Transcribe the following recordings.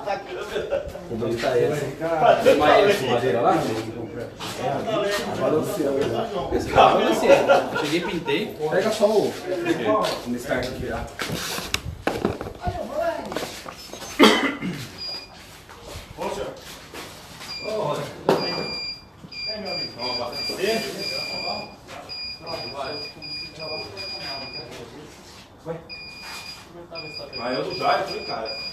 Como ele tá essa? Tem mais madeira lá? Balanceou. Esse carro balanceou. Eu cheguei e pintei. Pega só o descarga aqui lá. Ô, senhor. Ô, Rosa. Tudo bem? É, meu amigo. Vamos abastecer? Vai. Eu do Jair, falei, cara.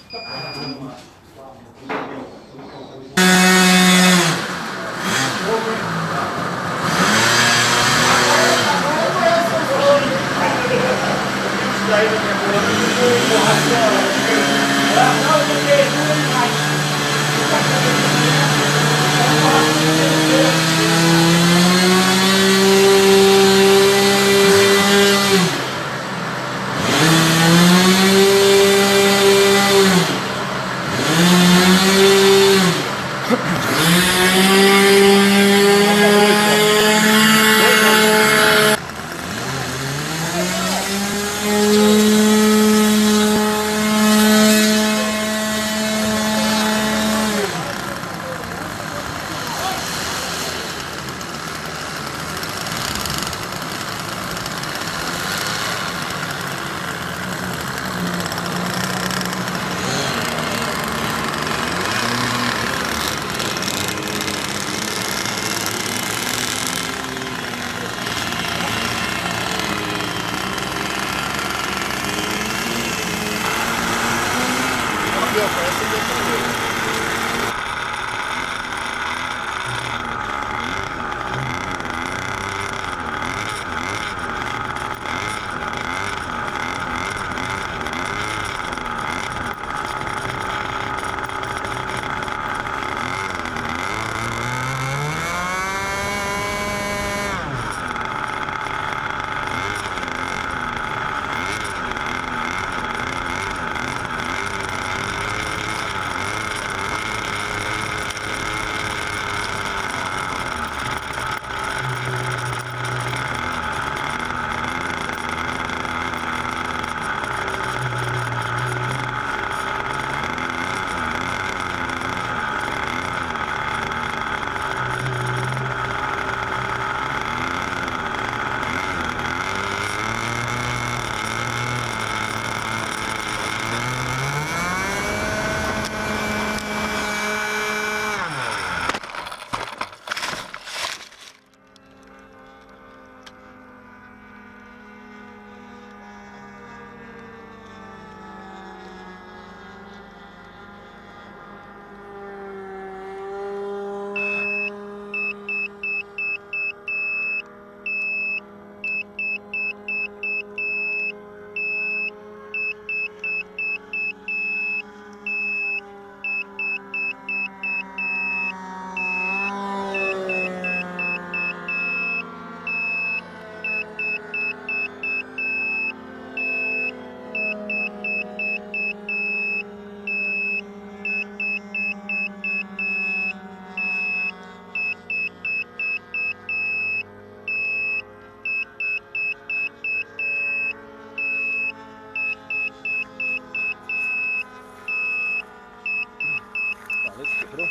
Quebrou?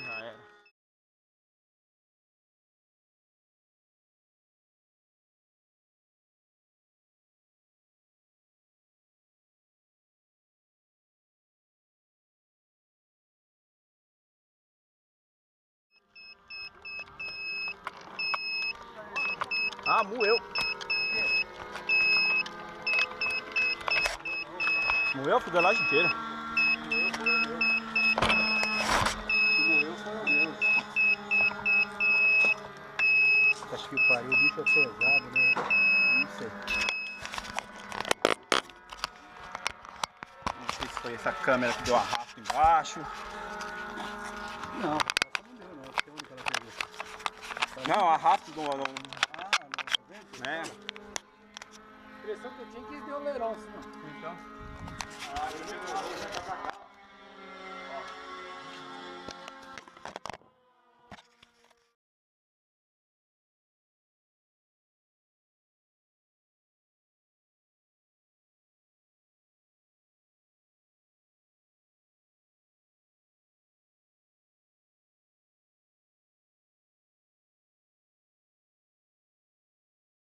Já era. Ah, moeu. Moeu a fuselagem inteira. Morreu foi o meu. Acho que pariu, o bicho é pesado, né? Não sei. Não sei se foi essa câmera que deu arrasto embaixo. Não, essa não deu, não. Acho que é a única que ela pegou. Não, arrasto do. Ah, não, tá vendo? Né? A impressão que eu tinha é que deu leirão, assim, ó. Então. Ah, ele